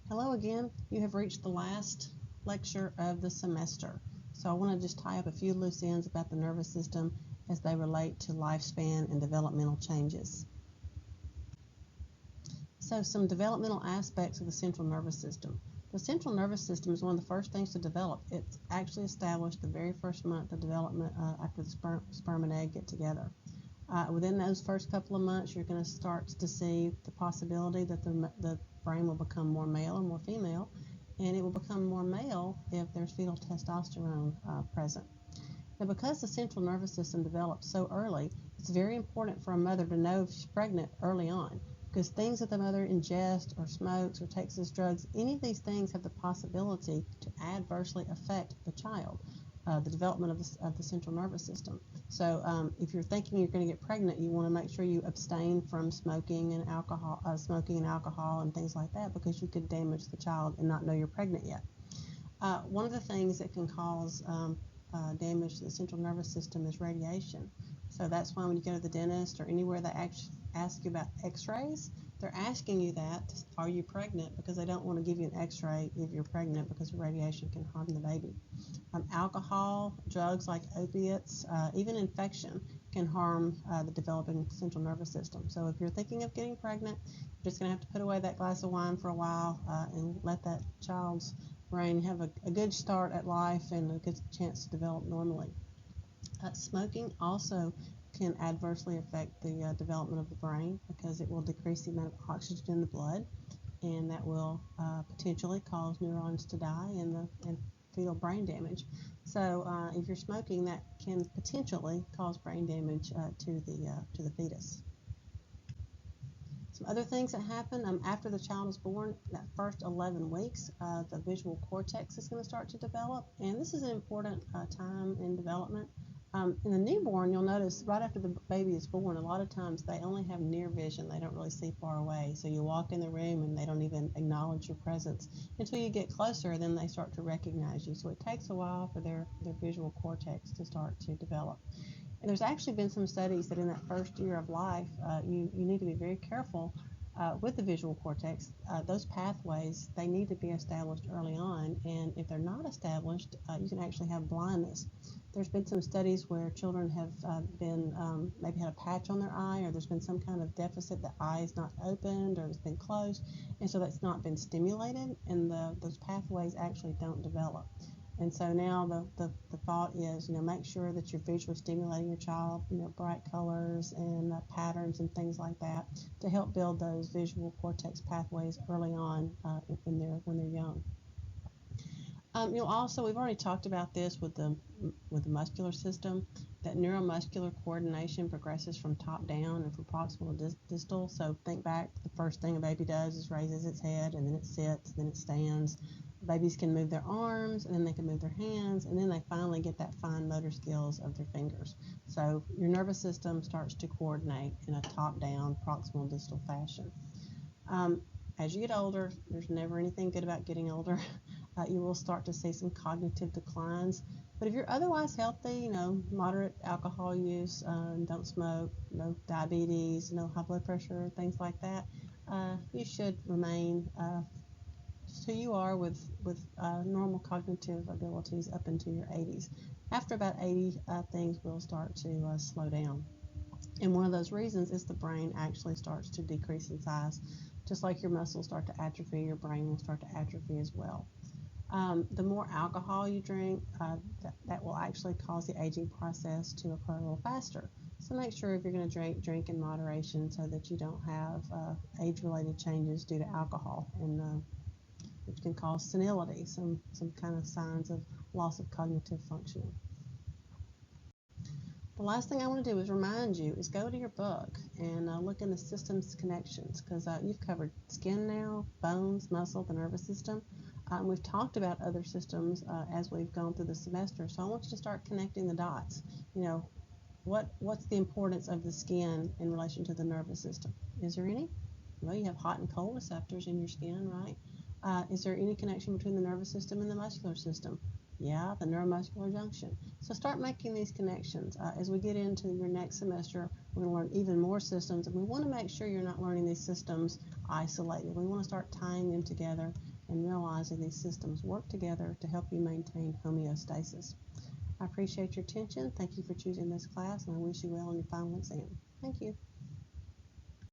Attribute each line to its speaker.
Speaker 1: Hello again. You have reached the last lecture of the semester. So I want to just tie up a few loose ends about the nervous system as they relate to lifespan and developmental changes. So some developmental aspects of the central nervous system. The central nervous system is one of the first things to develop. It's actually established the very first month of development after the sperm and egg get together. Within those first couple of months, you're going to start to see the possibility that the brain will become more male or more female, and it will become more male if there's fetal testosterone present. Now, because the central nervous system develops so early, it's very important for a mother to know if she's pregnant early on, because things that the mother ingests or smokes or takes as drugs, any of these things have the possibility to adversely affect the child. The development of the central nervous system. So if you're thinking you're going to get pregnant, you want to make sure you abstain from smoking and alcohol and things like that, because you could damage the child and not know you're pregnant yet. One of the things that can cause damage to the central nervous system is radiation. So that's why when you go to the dentist or anywhere they ask you about x-rays, they're asking you that, are you pregnant? Because they don't want to give you an x-ray if you're pregnant, because the radiation can harm the baby. Alcohol, drugs like opiates, even infection can harm the developing central nervous system. So if you're thinking of getting pregnant, you're just going to have to put away that glass of wine for a while and let that child's brain have a good start at life and a good chance to develop normally. Smoking also can adversely affect the development of the brain, because it will decrease the amount of oxygen in the blood, and that will potentially cause neurons to die and fetal brain damage. So if you're smoking, that can potentially cause brain damage to the fetus. Some other things that happen after the child is born, that first 11 weeks, the visual cortex is going to start to develop, and this is an important time in development. In the newborn, you'll notice right after the baby is born, a lot of times they only have near vision. They don't really see far away. So you walk in the room and they don't even acknowledge your presence until you get closer, then they start to recognize you. So it takes a while for their visual cortex to start to develop. And there's actually been some studies that in that first year of life, you need to be very careful with the visual cortex. Those pathways, they need to be established early on, and if they're not established, you can actually have blindness. There's been some studies where children have maybe had a patch on their eye, or there's been some kind of deficit, the eye is not opened or it's been closed, and so that's not been stimulated, and those pathways actually don't develop. And so now the thought is, make sure that you're visually stimulating your child, bright colors and patterns and things like that to help build those visual cortex pathways early on when they're young. Also, we've already talked about this with the muscular system, that neuromuscular coordination progresses from top down and from proximal to distal. So think back, the first thing a baby does is raises its head, and then it sits, then it stands. Babies can move their arms, and then they can move their hands, and then they finally get that fine motor skills of their fingers. So your nervous system starts to coordinate in a top-down, proximal distal fashion. As you get older, there's never anything good about getting older. You will start to see some cognitive declines. But if you're otherwise healthy, moderate alcohol use, don't smoke, no diabetes, no high blood pressure, things like that, you should remain who you are with normal cognitive abilities up into your 80s. After about 80, things will start to slow down. And one of those reasons is the brain actually starts to decrease in size. Just like your muscles start to atrophy, your brain will start to atrophy as well. The more alcohol you drink, that will actually cause the aging process to occur a little faster. So make sure if you're going to drink in moderation, so that you don't have age-related changes due to alcohol, and which can cause senility, some kind of signs of loss of cognitive functioning. The last thing I want to do is remind you is go to your book and look in the systems connections, because you've covered skin now, bones, muscle, the nervous system. We've talked about other systems as we've gone through the semester, so I want you to start connecting the dots. What's the importance of the skin in relation to the nervous system? Is there any? Well, you have hot and cold receptors in your skin, right? Is there any connection between the nervous system and the muscular system? Yeah, the neuromuscular junction. So start making these connections. As we get into your next semester, we're going to learn even more systems, and we want to make sure you're not learning these systems isolated. We want to start tying them together and realizing these systems work together to help you maintain homeostasis. I appreciate your attention. Thank you for choosing this class, and I wish you well on your final exam. Thank you.